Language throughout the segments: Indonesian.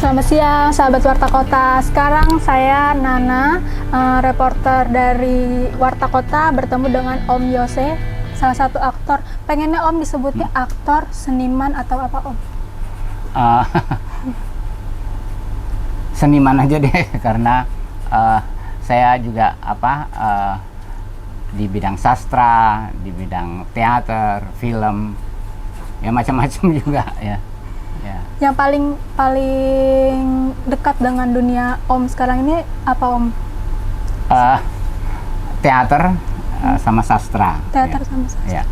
Selamat siang, sahabat Warta Kota. Sekarang saya Nana, reporter dari Warta Kota, bertemu dengan Om Yose, salah satu aktor. Pengennya Om disebutnya aktor, seniman, atau apa Om? Seniman aja deh, karena saya juga di bidang sastra, di bidang teater, film, ya macam-macam juga ya. Yang paling dekat dengan dunia Om sekarang ini apa Om? Teater sama sastra. Teater ya. sama sastra. Ya.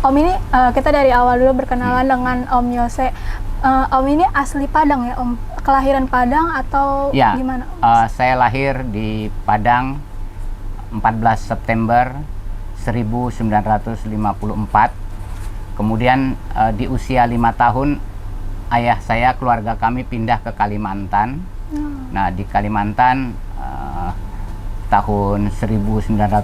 Om ini kita dari awal dulu berkenalan dengan Om Yose. Om ini asli Padang ya Om? Kelahiran Padang atau Ya, gimana Om? saya lahir di Padang 14 September 1954. Kemudian di usia 5 tahun ayah saya, keluarga kami pindah ke Kalimantan. Nah, di Kalimantan tahun 1959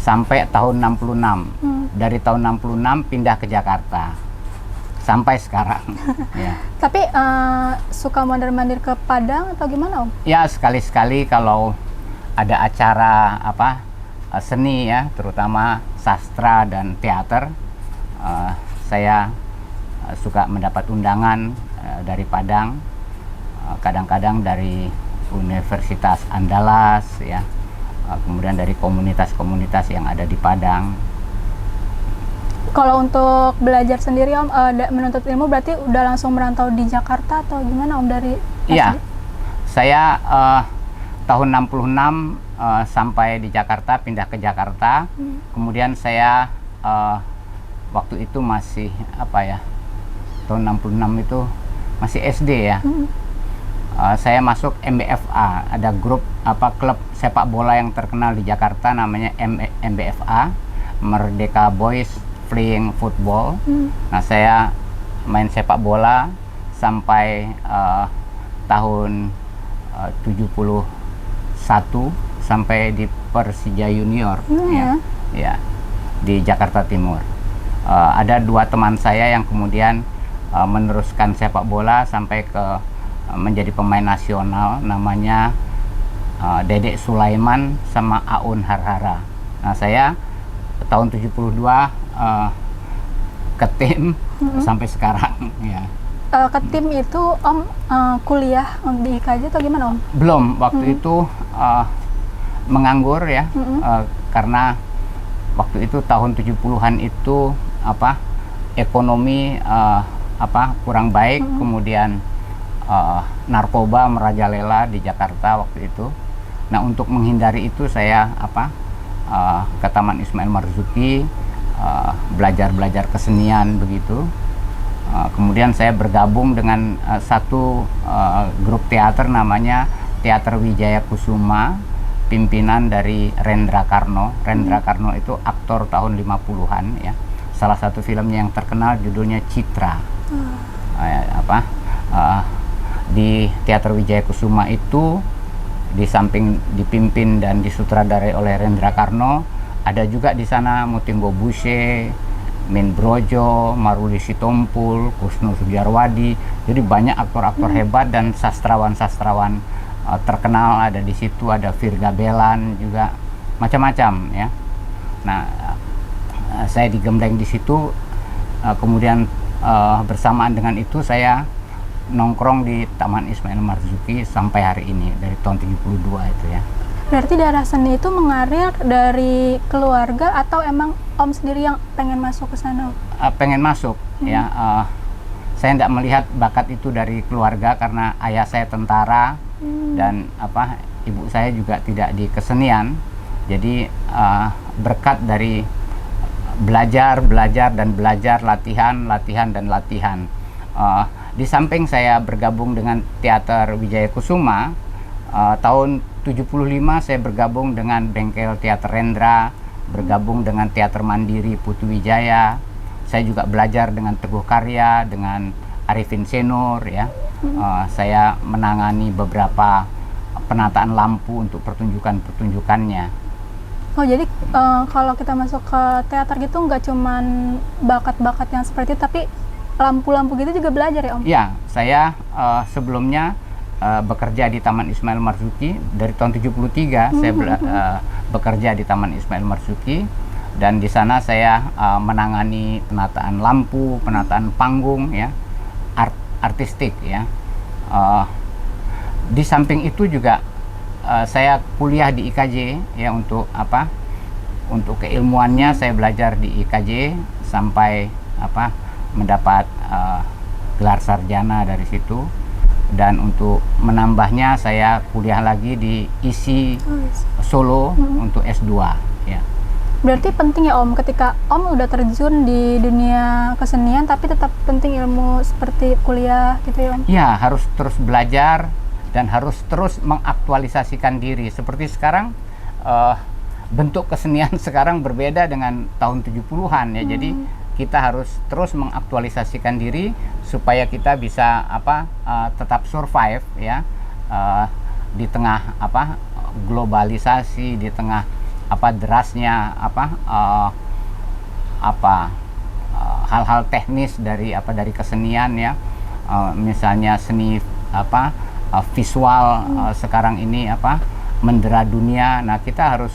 sampai tahun 66. Dari tahun 66 pindah ke Jakarta sampai sekarang. Ya. Tapi suka mondar-mandir ke Padang atau gimana Om? Ya, sekali-sekali kalau ada acara seni ya, terutama sastra dan teater, saya suka mendapat undangan dari Padang, kadang-kadang dari Universitas Andalas ya, kemudian dari komunitas-komunitas yang ada di Padang. Kalau untuk belajar sendiri Om, menuntut ilmu berarti udah langsung merantau di Jakarta atau gimana Om dari Iya, saya tahun 66 sampai di Jakarta, pindah ke Jakarta. Kemudian saya waktu itu masih tahun 66 itu masih SD ya. Saya masuk MBFA, ada grup klub sepak bola yang terkenal di Jakarta namanya MBFA, Merdeka Boys Flying Football. Nah, saya main sepak bola sampai tahun 71 sampai di Persija Junior ya, di Jakarta Timur. Ada 2 teman saya yang kemudian meneruskan sepak bola sampai ke menjadi pemain nasional, namanya Dedek Sulaiman sama Aun Harhara. Nah, saya tahun 72 ke tim sampai sekarang ya. Ke tim itu Om kuliah di IKJ atau gimana Om? Belum, waktu itu menganggur ya, karena waktu itu tahun 70-an itu ekonomi kurang baik, kemudian narkoba merajalela di Jakarta waktu itu. Nah, untuk menghindari itu saya ke Taman Ismail Marzuki, belajar kesenian begitu. Kemudian saya bergabung dengan satu grup teater namanya Teater Wijaya Kusuma, pimpinan dari Rendra Karno. Rendra Karno itu aktor tahun 50-an ya. Salah satu filmnya yang terkenal judulnya Citra. Di Teater Wijaya Kusuma itu, di samping dipimpin dan disutradarai oleh Rendra Karno, ada juga di sana Mutimbo Bushe, Min Brojo, Maruli Sitompul, Kusno Sujarwadi. Jadi banyak aktor-aktor hebat dan sastrawan-sastrawan terkenal ada di situ. Ada Virga Belan juga, macam-macam ya. Nah, saya digembleng di situ. Kemudian bersamaan dengan itu saya nongkrong di Taman Ismail Marzuki sampai hari ini, dari tahun 72 itu ya. Berarti darah seni itu mengalir dari keluarga atau emang Om sendiri yang pengen masuk ke sana? Pengen masuk ya. Saya tidak melihat bakat itu dari keluarga karena ayah saya tentara dan ibu saya juga tidak di kesenian. Jadi berkat dari belajar dan belajar, latihan dan latihan. Di samping saya bergabung dengan Teater Wijaya Kusuma, tahun 75 saya bergabung dengan Bengkel Teater Rendra, bergabung dengan Teater Mandiri Putu Wijaya. Saya juga belajar dengan Teguh Karya, dengan Arifin Senur ya. Saya menangani beberapa penataan lampu untuk pertunjukannya. Oh, jadi kalau kita masuk ke teater gitu nggak cuman bakat-bakat yang seperti itu, tapi lampu-lampu gitu juga belajar ya Om? Ya, saya sebelumnya bekerja di Taman Ismail Marzuki dari tahun 73. Saya bekerja di Taman Ismail Marzuki, dan di sana saya menangani penataan lampu, penataan panggung, ya, artistik, ya. Di samping itu juga saya kuliah di IKJ, ya, untuk apa? Untuk keilmuannya saya belajar di IKJ sampai mendapat gelar sarjana dari situ. Dan untuk menambahnya saya kuliah lagi di ISI Solo untuk S2, ya. Berarti penting ya Om, ketika Om udah terjun di dunia kesenian tapi tetap penting ilmu seperti kuliah gitu ya Om? Ya, harus terus belajar dan harus terus mengaktualisasikan diri. Seperti sekarang bentuk kesenian sekarang berbeda dengan tahun 70-an, ya. Jadi kita harus terus mengaktualisasikan diri supaya kita bisa tetap survive, ya, di tengah globalisasi, di tengah derasnya hal-hal teknis dari kesenian, ya. Misalnya seni visual sekarang ini mendera dunia. Nah, kita harus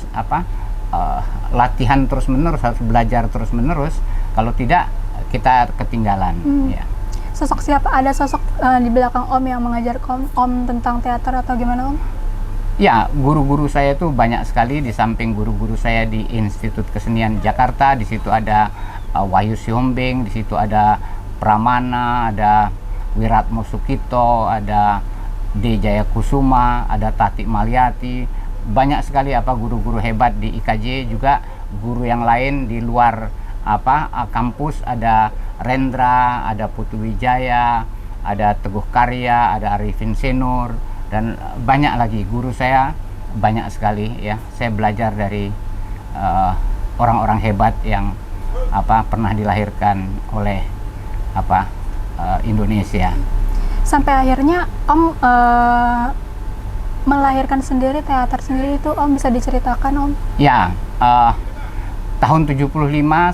latihan terus-menerus, harus belajar terus-menerus. Kalau tidak, kita ketinggalan. Ya. Sosok siapa? Ada sosok di belakang Om yang mengajar Om tentang teater atau gimana Om? Ya, guru-guru saya itu banyak sekali. Di samping guru-guru saya di Institut Kesenian Jakarta, di situ ada Wahyu Siombing, di situ ada Pramana, ada Wiratmo Sukito, ada D. Jayakusuma, ada Tati Maliati. Banyak sekali guru-guru hebat di IKJ. Juga guru yang lain di luar kampus, ada Rendra, ada Putu Wijaya, ada Teguh Karya, ada Arifin Senur, dan banyak lagi. Guru saya banyak sekali, ya. Saya belajar dari orang-orang hebat yang pernah dilahirkan oleh Indonesia. Sampai akhirnya Om melahirkan sendiri teater sendiri, itu Om bisa diceritakan Om? Ya, tahun 75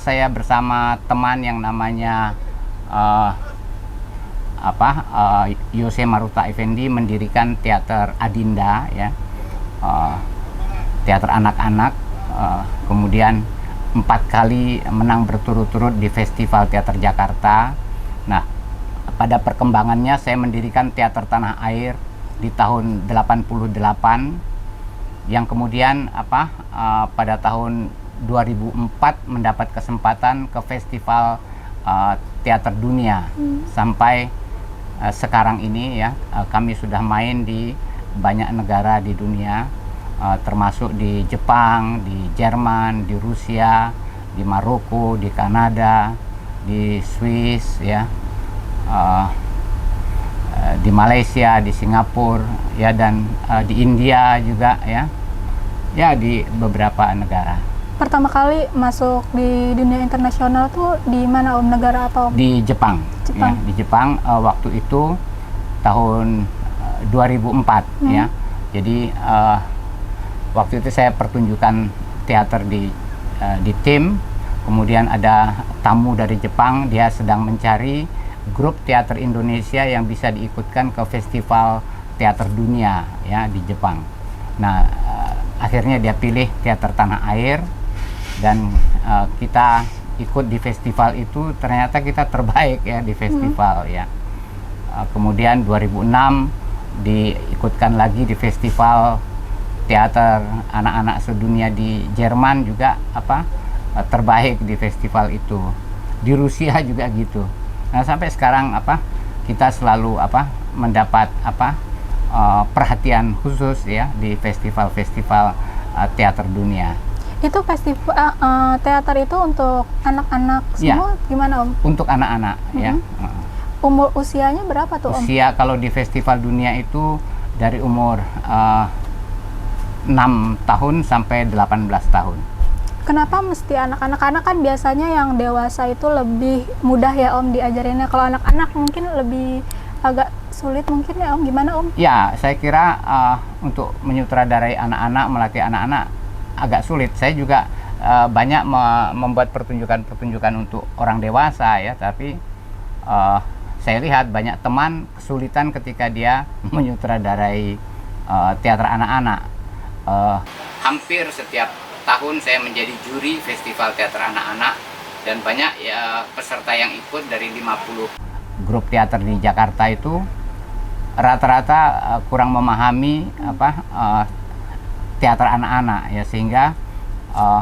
saya bersama teman yang namanya Yose Maruta Effendi mendirikan teater Adinda, ya, teater anak-anak. Kemudian 4 kali menang berturut-turut di Festival Teater Jakarta. Nah, pada perkembangannya saya mendirikan Teater Tanah Air di tahun 88, yang kemudian pada tahun 2004 mendapat kesempatan ke Festival Teater Dunia. Sampai sekarang ini, ya, kami sudah main di banyak negara di dunia, termasuk di Jepang, di Jerman, di Rusia, di Maroko, di Kanada, di Swiss, ya, di Malaysia, di Singapura, ya, dan di India juga, ya, di beberapa negara. Pertama kali masuk di dunia internasional tuh di mana Om, negara atau? Di Jepang. Ya, di Jepang waktu itu tahun 2004, ya. Jadi waktu itu saya pertunjukan teater di tim. Kemudian ada tamu dari Jepang, dia sedang mencari grup teater Indonesia yang bisa diikutkan ke Festival Teater Dunia, ya, di Jepang. Nah, akhirnya dia pilih Teater Tanah Air. Dan kita ikut di festival itu, ternyata kita terbaik, ya, di festival, ya. Kemudian 2006 diikutkan lagi di festival teater anak-anak sedunia di Jerman, juga terbaik di festival itu. Di Rusia juga gitu. Nah, sampai sekarang kita selalu mendapat perhatian khusus, ya, di festival-festival teater dunia. Itu festival teater itu untuk anak-anak semua, ya, gimana Om? Untuk anak-anak, ya. Umur usianya berapa tuh Om? Usia kalau di festival dunia itu dari umur 6 tahun sampai 18 tahun. Kenapa mesti anak-anak? Karena kan biasanya yang dewasa itu lebih mudah, ya Om, diajarinnya. Kalau anak-anak mungkin lebih agak sulit mungkin, ya Om. Gimana Om? Ya, saya kira untuk menyutradarai anak-anak, melatih anak-anak agak sulit. Saya juga banyak membuat pertunjukan-pertunjukan untuk orang dewasa, ya, tapi saya lihat banyak teman kesulitan ketika dia menyutradarai teater anak-anak. Hampir setiap tahun saya menjadi juri festival teater anak-anak, dan banyak ya peserta yang ikut dari 50 grup teater di Jakarta itu rata-rata kurang memahami teater anak-anak ya, sehingga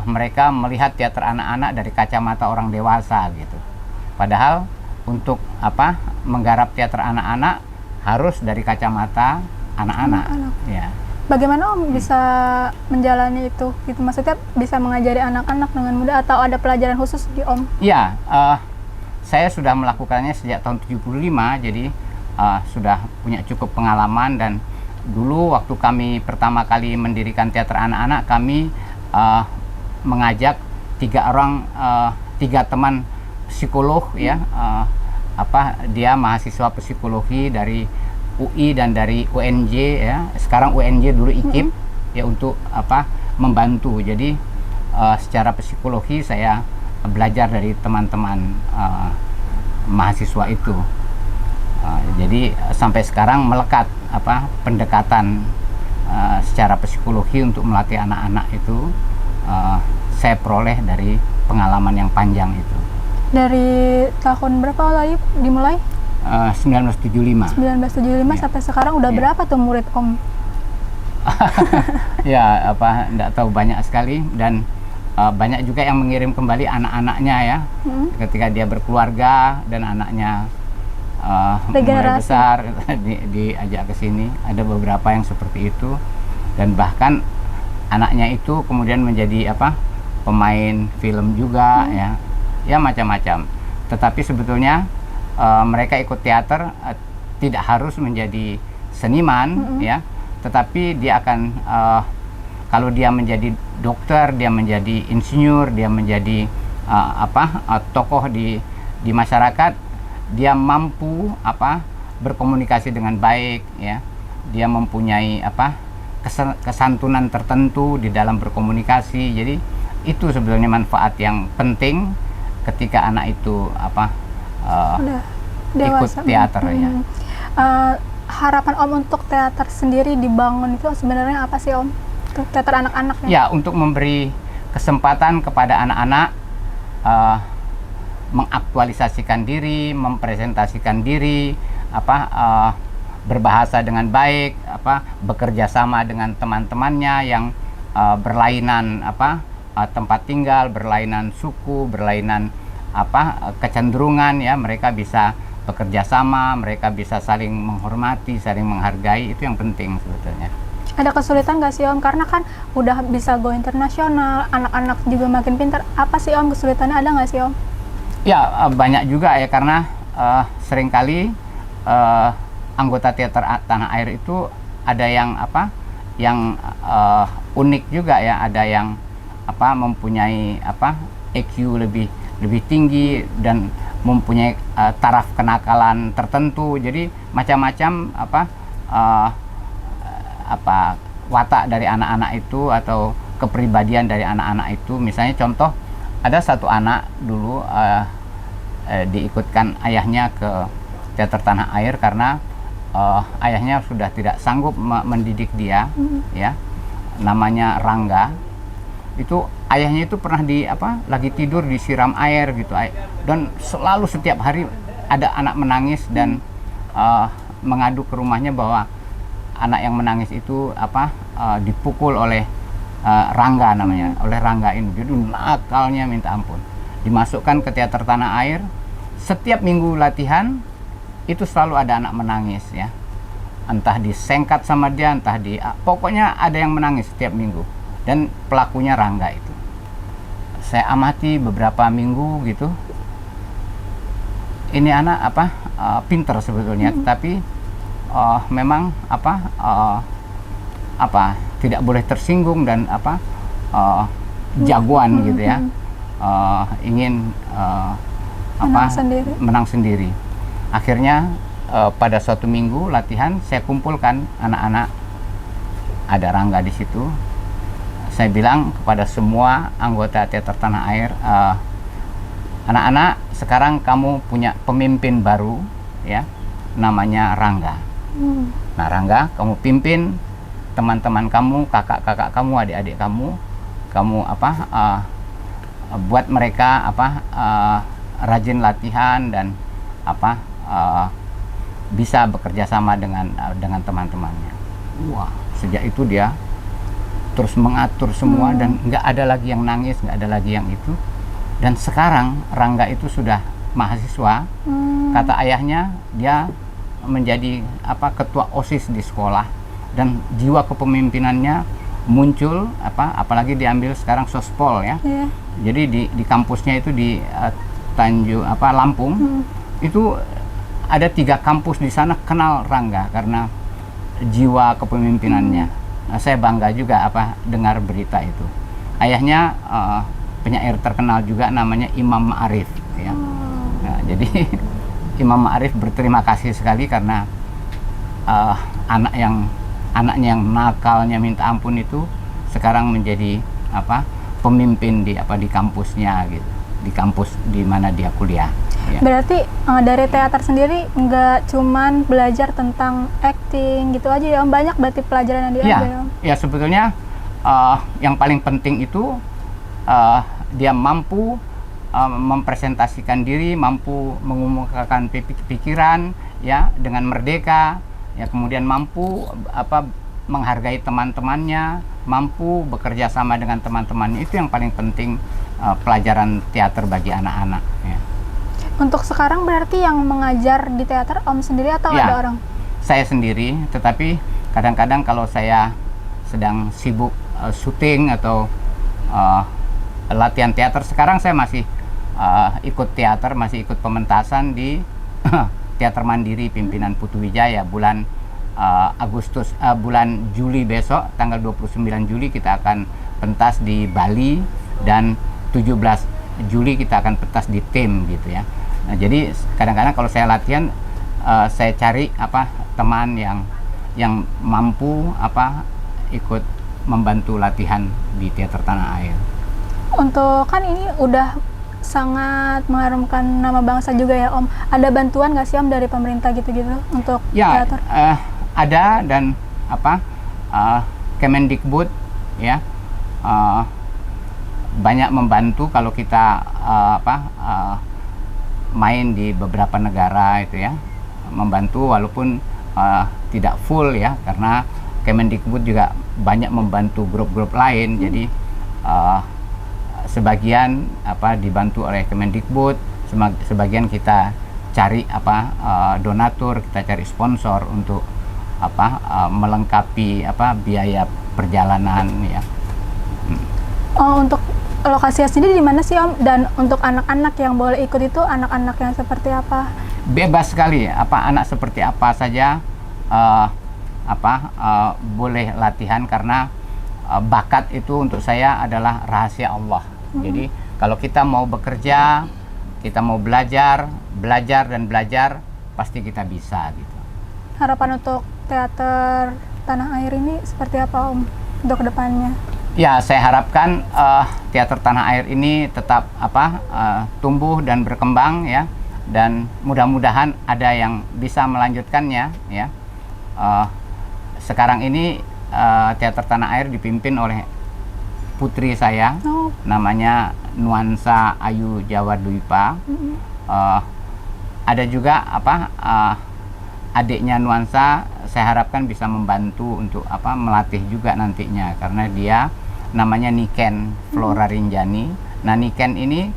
mereka melihat teater anak-anak dari kacamata orang dewasa gitu. Padahal untuk menggarap teater anak-anak harus dari kacamata anak-anak. Ya. Bagaimana Om bisa menjalani itu? Gitu, maksudnya bisa mengajari anak-anak dengan mudah atau ada pelajaran khusus di Om? Ya, saya sudah melakukannya sejak tahun 75, jadi sudah punya cukup pengalaman. Dan dulu waktu kami pertama kali mendirikan teater anak-anak, kami mengajak 3 teman psikolog ya, dia mahasiswa psikologi dari UI dan dari UNJ ya, sekarang UNJ dulu IKIP ya, untuk membantu. Jadi secara psikologi saya belajar dari teman-teman mahasiswa itu. Jadi sampai sekarang melekat pendekatan secara psikologi untuk melatih anak-anak itu saya peroleh dari pengalaman yang panjang itu. Dari tahun berapa lagi dimulai? 1975. 1975 ya. Sampai sekarang udah berapa tuh murid Om? Ya, enggak tahu, banyak sekali. Dan banyak juga yang mengirim kembali anak-anaknya ya, ketika dia berkeluarga dan anaknya mulai besar diajak ke sini. Ada beberapa yang seperti itu, dan bahkan anaknya itu kemudian menjadi pemain film juga ya macam-macam. Tetapi sebetulnya mereka ikut teater tidak harus menjadi seniman ya, tetapi dia akan kalau dia menjadi dokter, dia menjadi insinyur, dia menjadi tokoh di masyarakat, dia mampu berkomunikasi dengan baik ya, dia mempunyai kesantunan tertentu di dalam berkomunikasi. Jadi itu sebetulnya manfaat yang penting ketika anak itu ikut teater ya. Harapan Om untuk teater sendiri dibangun itu sebenarnya apa sih Om? Untuk teater anak-anak ya, untuk memberi kesempatan kepada anak-anak mengaktualisasikan diri, mempresentasikan diri, berbahasa dengan baik, bekerja sama dengan teman-temannya yang berlainan tempat tinggal, berlainan suku, berlainan kecenderungan ya. Mereka bisa bekerja sama, mereka bisa saling menghormati, saling menghargai. Itu yang penting sebetulnya. Ada kesulitan nggak sih Om? Karena kan udah bisa go internasional, anak-anak juga makin pintar. Apa sih Om kesulitannya, ada nggak sih Om? Ya, banyak juga ya, karena seringkali anggota teater tanah air itu ada yang yang unik juga ya, ada yang mempunyai EQ lebih tinggi dan mempunyai taraf kenakalan tertentu. Jadi macam-macam watak dari anak-anak itu atau kepribadian dari anak-anak itu. Misalnya contoh, ada satu anak dulu diikutkan ayahnya ke teater tanah air karena ayahnya sudah tidak sanggup mendidik dia ya, namanya Rangga. Itu ayahnya itu pernah lagi tidur disiram air gitu, dan selalu setiap hari ada anak menangis dan mengadu ke rumahnya bahwa anak yang menangis itu dipukul oleh Rangga namanya, oleh Rangga ini. Jadi nakalnya minta ampun. Dimasukkan ke teater tanah air, setiap minggu latihan itu selalu ada anak menangis ya, entah disengkat sama dia, entah pokoknya ada yang menangis setiap minggu. Dan pelakunya Rangga itu. Saya amati beberapa minggu gitu. Ini anak pinter sebetulnya, tapi memang tidak boleh tersinggung dan jagoan gitu ya. Ingin menang sendiri. Akhirnya pada suatu minggu latihan, saya kumpulkan anak-anak, ada Rangga di situ. Saya bilang kepada semua anggota teater tanah air, anak-anak, sekarang kamu punya pemimpin baru, ya, namanya Rangga. Nah, Rangga, kamu pimpin teman-teman kamu, kakak-kakak kamu, adik-adik kamu buat mereka rajin latihan dan bisa bekerja sama dengan teman-temannya. Wah, sejak itu dia terus mengatur semua dan nggak ada lagi yang nangis, nggak ada lagi yang itu. Dan sekarang Rangga itu sudah mahasiswa. Kata ayahnya dia menjadi ketua OSIS di sekolah dan jiwa kepemimpinannya muncul, apalagi diambil sekarang sospol ya. Jadi di kampusnya itu di Lampung. Itu ada 3 kampus di sana kenal Rangga karena jiwa kepemimpinannya. Nah, saya bangga juga dengar berita itu. Ayahnya penyair terkenal juga, namanya Imam Ma'arif ya. Nah, jadi Imam Ma'arif berterima kasih sekali karena anaknya yang nakalnya minta ampun itu sekarang menjadi pemimpin di kampusnya gitu, di kampus di mana dia kuliah. Ya. Berarti dari teater sendiri nggak cuman belajar tentang acting gitu aja ya Om, banyak berarti pelajaran yang diambil Om? Ya sebetulnya yang paling penting itu dia mampu mempresentasikan diri, mampu mengumumkan pikiran ya dengan merdeka, ya kemudian mampu menghargai teman-temannya, mampu bekerja sama dengan teman-temannya. Itu yang paling penting pelajaran teater bagi anak-anak ya. Untuk sekarang berarti yang mengajar di teater Om sendiri atau ya, ada orang? Saya sendiri, tetapi kadang-kadang kalau saya sedang sibuk syuting atau latihan teater, sekarang saya masih ikut teater, masih ikut pementasan di Teater Mandiri Pimpinan Putu Wijaya. Bulan bulan Juli besok, tanggal 29 Juli kita akan pentas di Bali, dan 17 Juli kita akan pentas di Tim gitu ya. Nah, jadi kadang-kadang kalau saya latihan, saya cari teman yang mampu ikut membantu latihan di Teater Tanah Air. Untuk kan ini udah sangat mengharumkan nama bangsa juga ya Om. Ada bantuan nggak sih Om dari pemerintah gitu-gitu untuk teater? Ada, dan Kemendikbud ya banyak membantu kalau kita main di beberapa negara itu ya, membantu walaupun tidak full ya, karena Kemendikbud juga banyak membantu grup-grup lain. Jadi sebagian dibantu oleh Kemendikbud, sebagian kita cari donatur, kita cari sponsor untuk melengkapi biaya perjalanan ya. Oh, untuk lokasinya sendiri di mana sih Om? Dan untuk anak-anak yang boleh ikut itu anak-anak yang seperti apa? Bebas sekali, anak seperti apa saja boleh latihan, karena bakat itu untuk saya adalah rahasia Allah. Jadi kalau kita mau bekerja, kita mau belajar dan belajar, pasti kita bisa gitu. Harapan untuk teater Tanah Air ini seperti apa Om untuk kedepannya? Ya, saya harapkan teater Tanah Air ini tetap tumbuh dan berkembang ya, dan mudah-mudahan ada yang bisa melanjutkannya ya. Sekarang ini teater Tanah Air dipimpin oleh putri saya, namanya Nuansa Ayu Jawa Dwipa. Ada juga adiknya Nuansa, saya harapkan bisa membantu untuk melatih juga nantinya, karena dia namanya Niken Flora Rinjani. Nah, Niken ini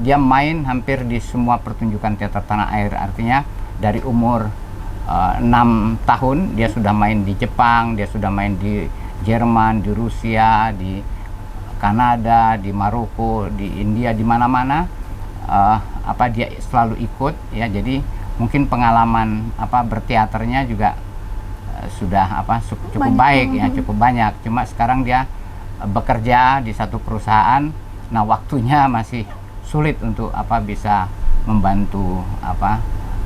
dia main hampir di semua pertunjukan teater Tanah Air, artinya dari umur 6 tahun dia sudah main di Jepang, dia sudah main di Jerman, di Rusia, di Kanada, di Maroko, di India, di mana-mana dia selalu ikut ya. Jadi mungkin pengalaman berteaternya juga sudah cukup baik ya, cukup banyak. Cuma sekarang dia bekerja di satu perusahaan, nah waktunya masih sulit untuk bisa membantu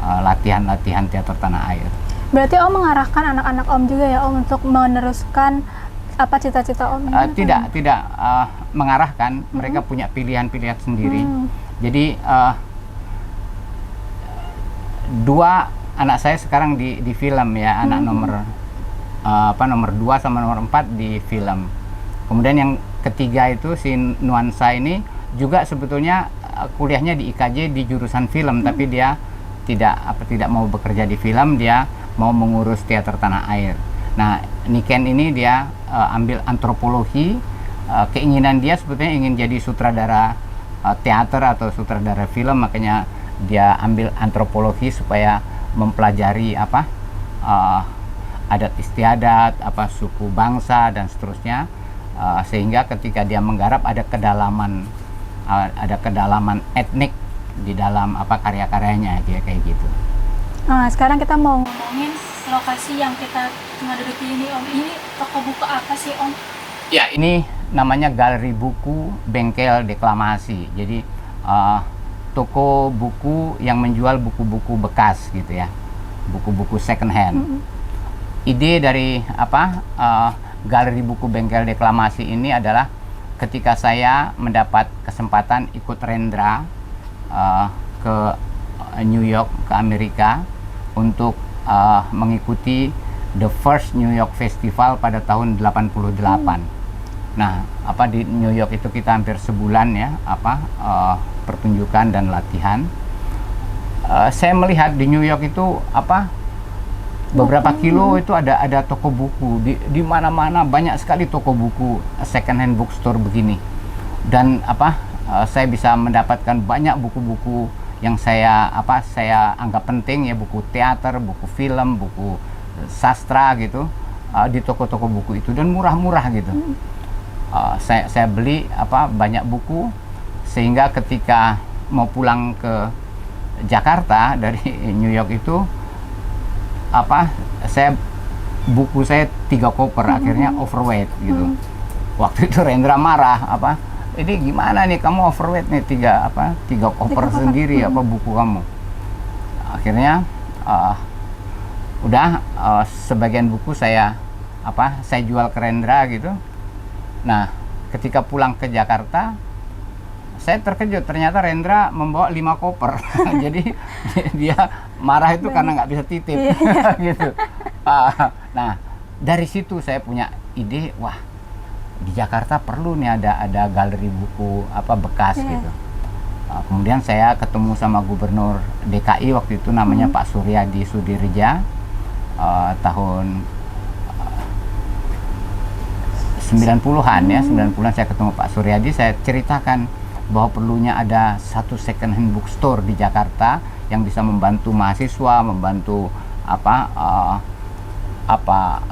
latihan-latihan teater Tanah Air. Berarti Om mengarahkan anak-anak Om juga ya Om untuk meneruskan Apa cita-cita Om? Tidak mengarahkan, mereka punya pilihan-pilihan sendiri. Jadi dua anak saya sekarang di film ya, anak nomor nomor 2 sama nomor 4 di film. Kemudian yang ketiga itu si Nuansa ini juga sebetulnya kuliahnya di IKJ di jurusan film, tapi dia tidak mau bekerja di film, dia mau mengurus teater tanah air. Nah, Niken ini dia ambil antropologi. Keinginan dia sebetulnya ingin jadi sutradara teater atau sutradara film, makanya dia ambil antropologi supaya mempelajari adat istiadat, suku bangsa dan seterusnya, sehingga ketika dia menggarap ada kedalaman etnik di dalam karya-karyanya kayak gitu. Nah, sekarang kita mau ngomongin lokasi yang kita duduki ini Om. Ini toko buku apa sih Om? Ya, ini namanya Galeri Buku Bengkel Deklamasi. Jadi toko buku yang menjual buku-buku bekas gitu ya, buku-buku second hand. Ide dari Galeri Buku Bengkel Deklamasi ini adalah ketika saya mendapat kesempatan ikut Rendra ke New York, ke Amerika, untuk mengikuti The First New York Festival pada tahun 88. Nah, di New York itu kita hampir sebulan ya, pertunjukan dan latihan. Saya melihat di New York itu beberapa kilo itu ada toko buku di mana-mana, banyak sekali toko buku second hand bookstore begini. Dan saya bisa mendapatkan banyak buku-buku yang saya anggap penting ya, buku teater, buku film, buku sastra gitu, di toko-toko buku itu, dan murah-murah gitu. Saya beli banyak buku, sehingga ketika mau pulang ke Jakarta dari New York itu buku saya 3 koper, akhirnya overweight gitu. Waktu itu Rendra marah, ini gimana nih kamu overweight nih, 3 koper sendiri buku kamu. Akhirnya sebagian buku saya jual ke Rendra gitu. Nah, ketika pulang ke Jakarta, saya terkejut, ternyata Rendra membawa 5 koper. Jadi dia marah itu karena nggak bisa titip. Gitu. Nah, dari situ saya punya ide, wah, di Jakarta perlu nih ada galeri buku bekas gitu. Kemudian saya ketemu sama Gubernur DKI waktu itu, namanya Pak Suryadi Sudirja, tahun 90-an ya, 90-an saya ketemu Pak Suryadi, saya ceritakan bahwa perlunya ada satu second hand bookstore di Jakarta yang bisa membantu mahasiswa, membantu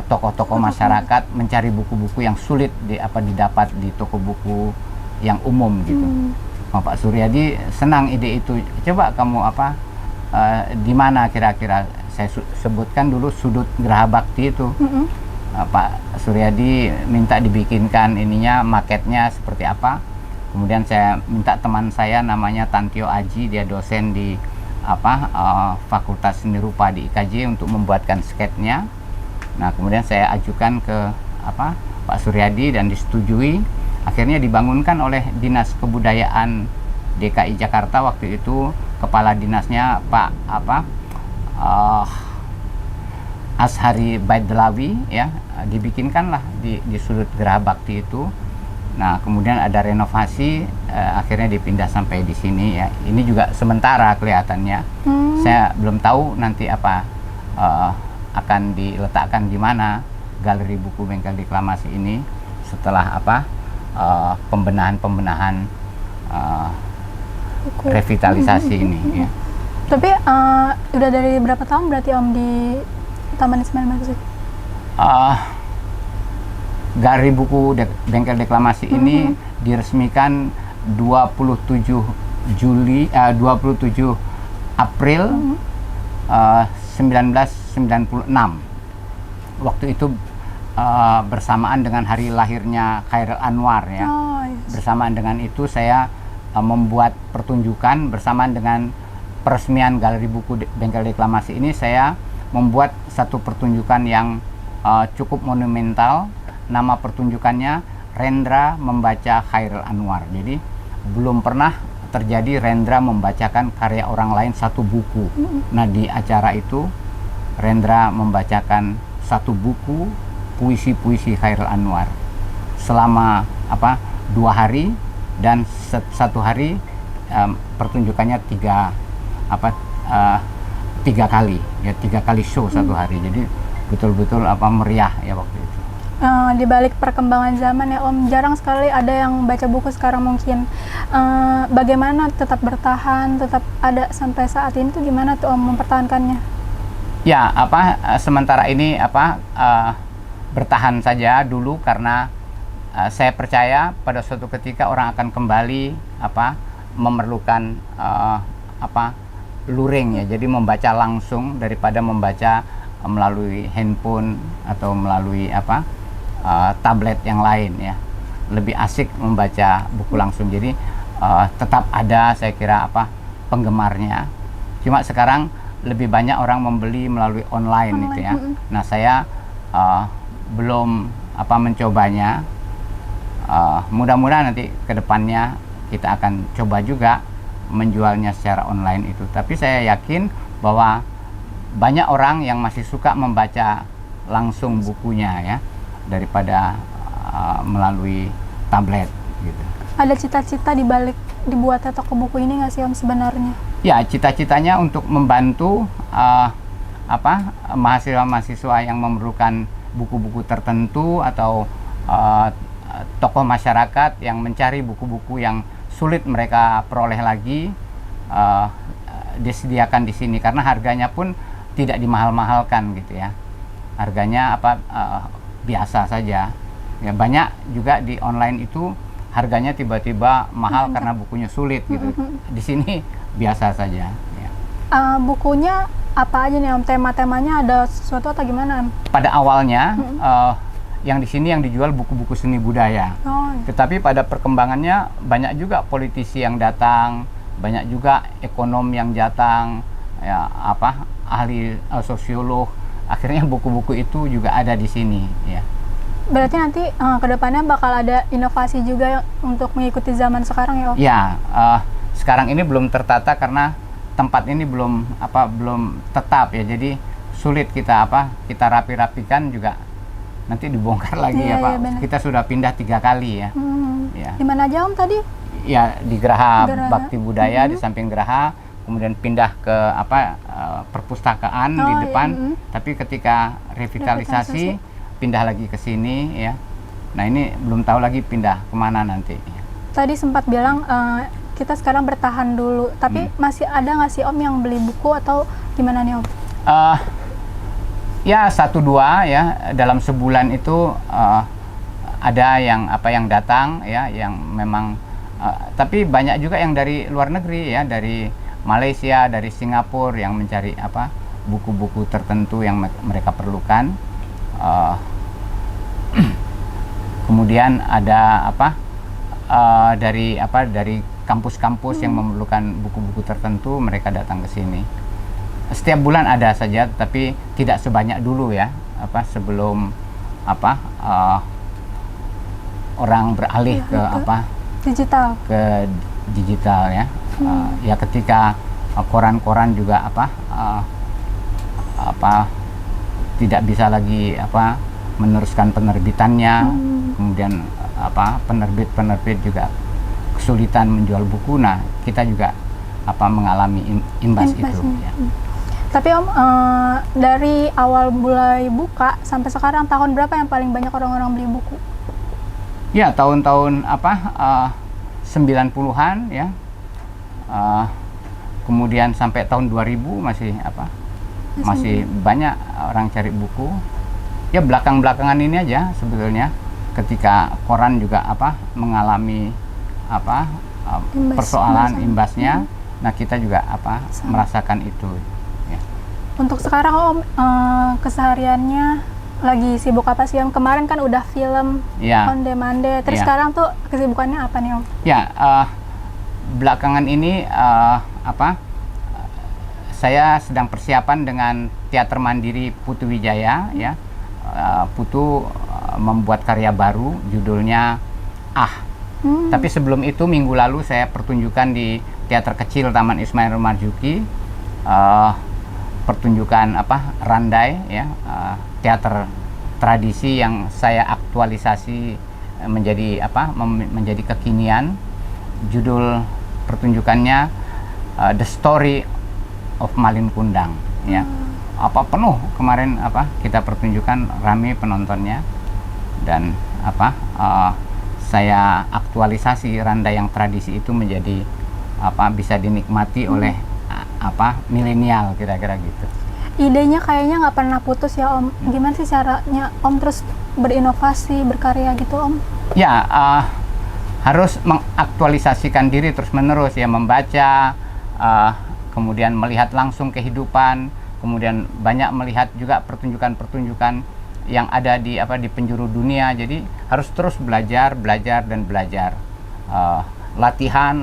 tokoh-tokoh masyarakat mencari buku-buku yang sulit didapat di toko buku yang umum gitu. Pak Suryadi senang ide itu. Coba kamu di mana kira-kira? Saya sebutkan dulu sudut Geraha Bakti itu. Pak Suryadi minta dibikinkan maketnya seperti apa. Kemudian saya minta teman saya namanya Tantio Aji, dia dosen di Fakultas Seni Rupa di IKJ, untuk membuatkan sketnya. Nah, kemudian saya ajukan ke Pak Suryadi dan disetujui. Akhirnya dibangunkan oleh Dinas Kebudayaan DKI Jakarta waktu itu, kepala dinasnya Pak Ashari Baidlawi ya, dibikinkanlah di sudut Geraha Bakti itu. Nah, kemudian ada renovasi, akhirnya dipindah sampai di sini ya. Ini juga sementara kelihatannya. Saya belum tahu nanti akan diletakkan di mana Galeri Buku Bengkel Deklamasi ini setelah pembenahan revitalisasi ini ya. Tapi udah dari berapa tahun berarti Om di Taman Ismail Marzuki? Galeri Buku Bengkel Deklamasi ini diresmikan 27 April 1996. Waktu itu bersamaan dengan hari lahirnya Chairil Anwar ya. Bersamaan dengan itu saya membuat pertunjukan, bersamaan dengan peresmian Galeri Buku Bengkel Deklamasi ini, saya membuat satu pertunjukan yang cukup monumental, nama pertunjukannya Rendra Membaca Khairil Anwar. Jadi belum pernah terjadi Rendra membacakan karya orang lain satu buku. Nah, di acara itu Rendra membacakan satu buku puisi-puisi Khairil Anwar selama 2 hari, dan satu hari pertunjukannya tiga kali ya, 3 kali show satu hari. Jadi betul-betul meriah ya waktu itu. Di balik perkembangan zaman ya Om, jarang sekali ada yang baca buku sekarang mungkin. Bagaimana tetap bertahan, tetap ada sampai saat ini tuh gimana tuh Om mempertahankannya? Ya, sementara ini bertahan saja dulu, karena saya percaya pada suatu ketika orang akan kembali memerlukan luring ya, jadi membaca langsung daripada membaca melalui handphone atau melalui tablet yang lain ya. Lebih asik membaca buku langsung. Jadi tetap ada, saya kira penggemarnya. Cuma sekarang lebih banyak orang membeli melalui online gitu ya. Nah, saya belum mencobanya. Mudah-mudahan nanti ke depannya kita akan coba juga menjualnya secara online itu. Tapi saya yakin bahwa banyak orang yang masih suka membaca langsung bukunya ya, daripada melalui tablet gitu. Ada cita-cita di balik dibuatnya toko buku ini nggak sih Om sebenarnya? Ya, cita-citanya untuk membantu mahasiswa-mahasiswa yang memerlukan buku-buku tertentu, atau tokoh masyarakat yang mencari buku-buku yang sulit mereka peroleh lagi, disediakan di sini, karena harganya pun tidak dimahal-mahalkan gitu ya. Harganya biasa saja. Ya, banyak juga di online itu harganya tiba-tiba mahal karena bukunya sulit gitu. Di sini biasa saja. Ya. Bukunya apa aja nih Om? Tema-temanya ada sesuatu atau gimana Om? Pada awalnya yang di sini yang dijual buku-buku seni budaya. Tetapi pada perkembangannya banyak juga politisi yang datang, banyak juga ekonom yang datang, ya ahli sosiolog. Akhirnya buku-buku itu juga ada di sini ya. Berarti nanti kedepannya bakal ada inovasi juga untuk mengikuti zaman sekarang ya Om? Ya, sekarang ini belum tertata karena tempat ini belum tetap ya. Jadi sulit kita rapi-rapikan juga. Nanti dibongkar lagi ya Pak. Bener. Kita sudah pindah 3 kali ya. Ya. Di mana aja Om tadi? Ya, di Geraha Bakti Budaya, di samping Geraha, kemudian pindah ke perpustakaan di depan. Tapi ketika revitalisasi pindah lagi ke sini ya. Nah, ini belum tahu lagi pindah kemana nanti. Tadi sempat bilang kita sekarang bertahan dulu, tapi masih ada nggak sih Om yang beli buku atau gimana nih Om? Ya 1-2 ya, dalam sebulan itu ada yang datang ya, yang memang tapi banyak juga yang dari luar negeri ya, dari Malaysia, dari Singapura, yang mencari buku-buku tertentu yang mereka perlukan. Kemudian ada dari kampus-kampus yang memerlukan buku-buku tertentu, mereka datang ke sini. Setiap bulan ada saja, tapi tidak sebanyak dulu ya, sebelum orang beralih ke digital ya. Ya ketika koran-koran juga tidak bisa lagi meneruskan penerbitannya, kemudian penerbit juga kesulitan menjual buku. Nah, kita juga mengalami imbas itu ya. Tapi Om, dari awal mulai buka sampai sekarang, tahun berapa yang paling banyak orang-orang beli buku? Ya, tahun-tahun 90-an ya. Kemudian sampai tahun 2000 masih banyak orang cari buku. Ya, belakang-belakangan ini aja sebetulnya, ketika koran juga mengalami persoalan imbasnya. Nah, kita juga merasakan itu ya. Untuk sekarang Om, kesehariannya lagi sibuk apa sih Om? Kemarin kan udah film on demand, terus sekarang tuh kesibukannya apa nih Om? Ya, belakangan ini saya sedang persiapan dengan Teater Mandiri Putu Wijaya ya. Putu membuat karya baru judulnya Tapi sebelum itu minggu lalu saya pertunjukan di teater kecil Taman Ismail Marzuki, pertunjukan Randai ya, teater tradisi yang saya aktualisasi menjadi menjadi kekinian. Judul pertunjukannya The Story of Malin Kundang ya. Penuh kemarin kita pertunjukan, rame penontonnya, dan saya aktualisasi Randai yang tradisi itu menjadi bisa dinikmati oleh milenial, kira-kira gitu. Idenya kayaknya nggak pernah putus ya Om. Gimana sih caranya Om terus berinovasi, berkarya gitu Om? Ya, harus mengaktualisasikan diri terus-menerus ya, membaca, kemudian melihat langsung kehidupan, kemudian banyak melihat juga pertunjukan-pertunjukan yang ada di penjuru dunia. Jadi harus terus belajar dan belajar, latihan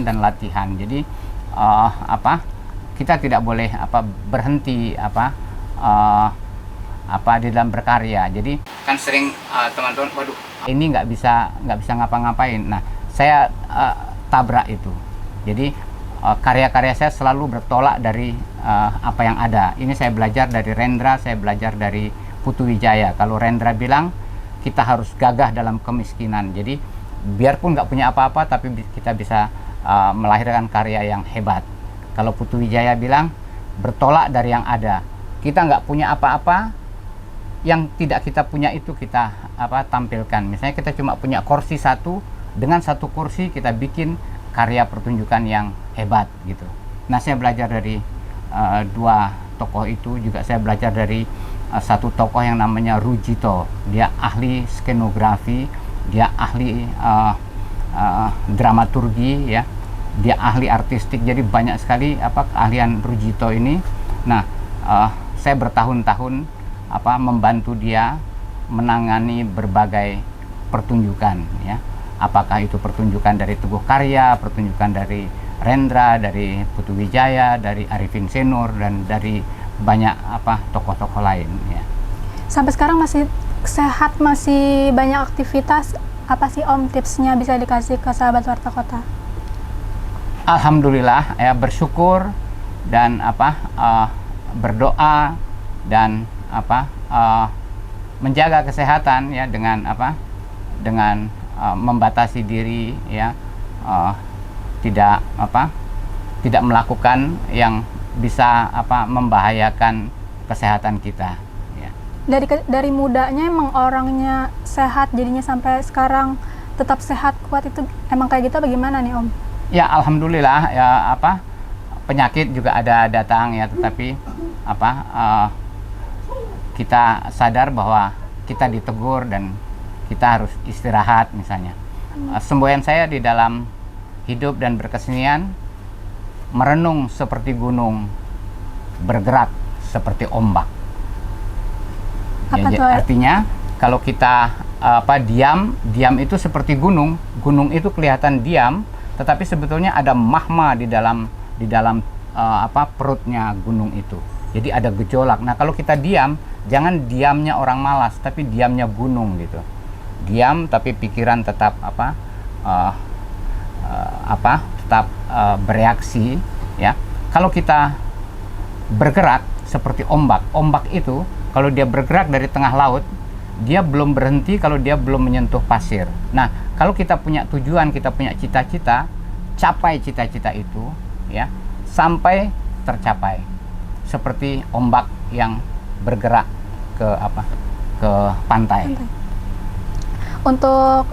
dan latihan. Jadi kita tidak boleh berhenti di dalam berkarya. Jadi kan sering teman-teman, waduh ini nggak bisa ngapa-ngapain. Nah, saya tabrak itu. Jadi karya-karya saya selalu bertolak dari apa yang ada. Ini saya belajar dari Rendra, saya belajar dari Putu Wijaya. Kalau Rendra bilang kita harus gagah dalam kemiskinan. Jadi biarpun nggak punya apa-apa, tapi kita bisa melahirkan karya yang hebat. Kalau Putu Wijaya bilang bertolak dari yang ada. Kita nggak punya apa-apa, yang tidak kita punya itu kita tampilkan. Misalnya kita cuma punya kursi satu, dengan satu kursi kita bikin karya pertunjukan yang hebat gitu. Nah, saya belajar dari dua tokoh itu. Juga saya belajar dari satu tokoh yang namanya Rujito. Dia ahli skenografi, dia ahli dramaturgi ya, dia ahli artistik. Jadi banyak sekali keahlian Rujito ini. Nah, saya bertahun-tahun membantu dia menangani berbagai pertunjukan ya. Apakah itu pertunjukan dari Teguh Karya, pertunjukan dari Rendra, dari Putu Wijaya, dari Arifin Senur, dan dari banyak tokoh-tokoh lain ya. Sampai sekarang masih sehat, masih banyak aktivitas. Apa sih Om tipsnya bisa dikasih ke sahabat Warta Kota? Alhamdulillah ya, bersyukur dan berdoa dan menjaga kesehatan ya, dengan membatasi diri ya, tidak melakukan yang bisa membahayakan kesehatan kita ya. Dari mudanya emang orangnya sehat, jadinya sampai sekarang tetap sehat, kuat, itu emang kayak gitu bagaimana nih Om? Ya alhamdulillah ya, penyakit juga ada datang ya, tetapi kita sadar bahwa kita ditegur dan kita harus istirahat misalnya. Semboyan saya di dalam hidup dan berkesenian, merenung seperti gunung, bergerak seperti ombak. Artinya kalau kita diam itu seperti gunung itu kelihatan diam, tetapi sebetulnya ada magma di dalam perutnya gunung itu. Jadi ada gejolak. Nah, kalau kita diam, jangan diamnya orang malas, tapi diamnya gunung gitu. Diam tapi pikiran tetap tetap bereaksi ya. Kalau kita bergerak seperti ombak itu kalau dia bergerak dari tengah laut, dia belum berhenti kalau dia belum menyentuh pasir. Nah, kalau kita punya tujuan, kita punya cita-cita, capai cita-cita itu ya sampai tercapai. Seperti ombak yang bergerak ke pantai. Untuk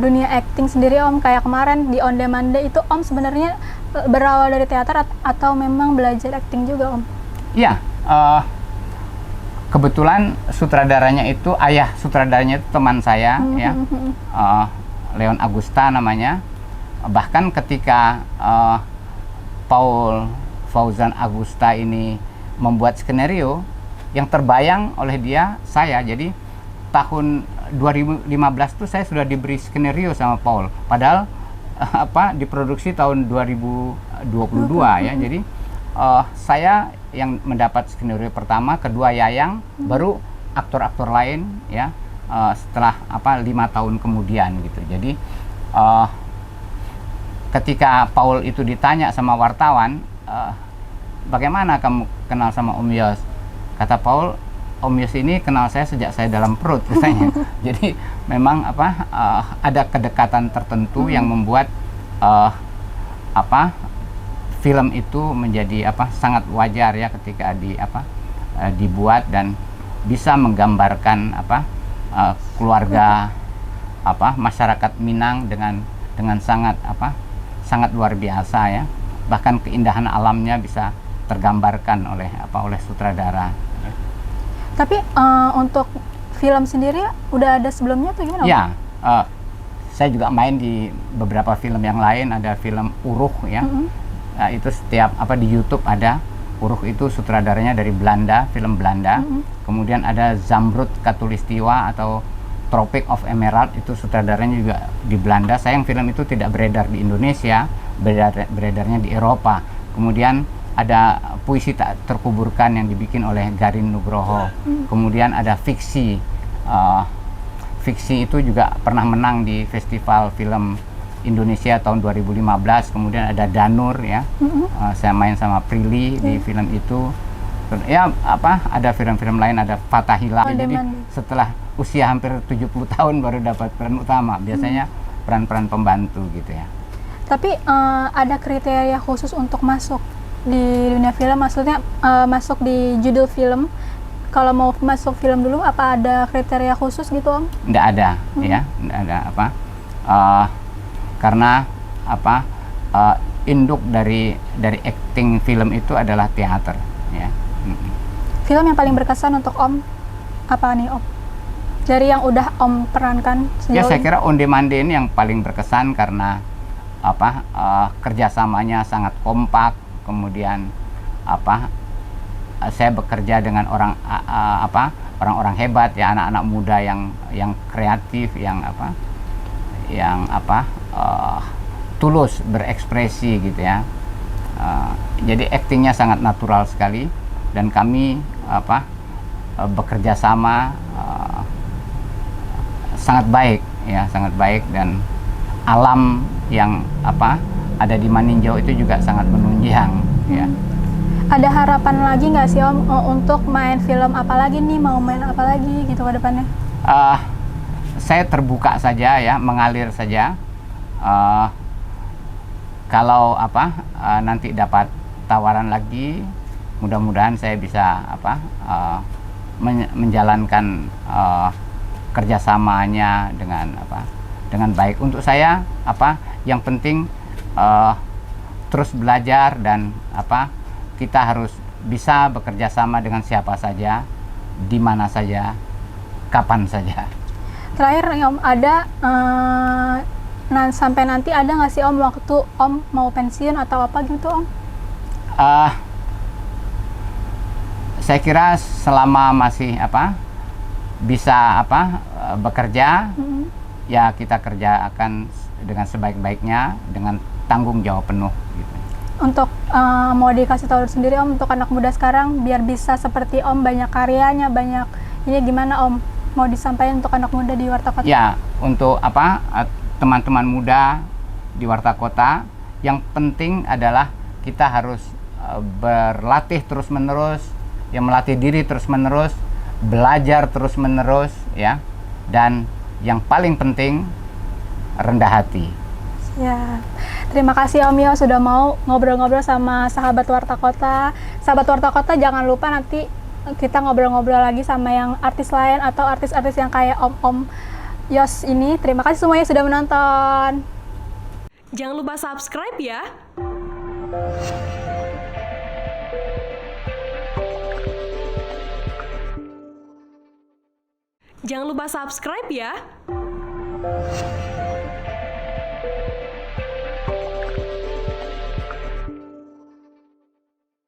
dunia acting sendiri Om, kayak kemarin di On Demand Day itu Om sebenarnya berawal dari teater atau memang belajar acting juga Om? Iya, kebetulan sutradaranya itu, ayah sutradaranya itu teman saya ya, Leon Agusta namanya. Bahkan ketika Paul Fauzan Agusta ini membuat skenario, yang terbayang oleh dia saya. Jadi tahun 2015 tuh saya sudah diberi skenario sama Paul, padahal diproduksi tahun 2022 ya. Jadi saya yang mendapat skenario pertama, kedua Yayang, baru aktor-aktor lain ya, setelah 5 tahun kemudian gitu. Jadi ketika Paul itu ditanya sama wartawan, bagaimana kamu kenal sama Om Yos? Kata Paul, Om Yos ini kenal saya sejak saya dalam perut katanya. Jadi memang ada kedekatan tertentu yang membuat film itu menjadi sangat wajar ya ketika dibuat dan bisa menggambarkan keluarga masyarakat Minang dengan sangat luar biasa ya. Bahkan keindahan alamnya bisa tergambarkan oleh sutradara. Tapi untuk film sendiri udah ada sebelumnya atau gimana? Ya, saya juga main di beberapa film yang lain. Ada film Uruh ya. Itu setiap di YouTube ada. Uruh itu sutradaranya dari Belanda, film Belanda. Kemudian ada Zamrud Khatulistiwa atau Tropic of Emerald, itu sutradaranya juga di Belanda. Sayang film itu tidak beredar di Indonesia, beredarnya di Eropa. Kemudian ada Puisi Tak Terkuburkan yang dibikin oleh Garin Nugroho. Kemudian ada Fiksi. Fiksi itu juga pernah menang di Festival Film Indonesia tahun 2015. Kemudian ada Danur ya. Saya main sama Prilly di film itu. Ya ada film-film lain, ada Fathahillah. Jadi setelah usia hampir 70 tahun baru dapat peran utama. Biasanya peran-peran pembantu gitu ya. Tapi ada kriteria khusus untuk masuk di dunia film, maksudnya masuk di judul film. Kalau mau masuk film dulu, apa ada kriteria khusus gitu, Om? Nggak ada, ya, nggak ada karena induk dari acting film itu adalah teater, ya. Film yang paling berkesan untuk Om apa nih, Om? Dari yang udah Om perankan sejauh Ya, saya ini? kira Onde Mande ini yang paling berkesan karena kerjasamanya sangat kompak. Kemudian saya bekerja dengan orang-orang hebat ya, anak-anak muda yang kreatif, yang tulus berekspresi gitu ya. Jadi aktingnya sangat natural sekali dan kami bekerja sama sangat baik ya, sangat baik, dan alam yang ada di Maninjau itu juga sangat menunjang ya. Ada harapan lagi nggak sih, Om, untuk main film apa lagi nih, mau main apa lagi gitu ke depannya? Saya terbuka saja ya, mengalir saja. Kalau nanti dapat tawaran lagi, mudah-mudahan saya bisa menjalankan kerjasamanya dengan baik. Untuk saya yang penting terus belajar dan kita harus bisa bekerja sama dengan siapa saja, di mana saja, kapan saja. Terakhir Om, ada sampai nanti ada nggak sih Om waktu Om mau pensiun atau apa gitu, Om? Saya kira selama masih bisa bekerja, ya kita kerjakan dengan sebaik-baiknya, dengan tanggung jawab penuh gitu. Untuk mau dikasih tahu sendiri, Om, untuk anak muda sekarang biar bisa seperti Om, banyak karyanya, banyak ini, gimana Om mau disampaikan untuk anak muda di Warta Kota? Ya, untuk teman-teman muda di Warta Kota, yang penting adalah kita harus berlatih terus-menerus, ya, melatih diri terus-menerus, belajar terus-menerus ya, dan yang paling penting rendah hati. Ya, terima kasih Om Yos sudah mau ngobrol-ngobrol sama sahabat Warta Kota. Sahabat Warta Kota, jangan lupa nanti kita ngobrol-ngobrol lagi sama yang artis lain atau artis-artis yang kayak Om Yos ini. Terima kasih semuanya sudah menonton. Jangan lupa subscribe ya. Jangan lupa subscribe ya.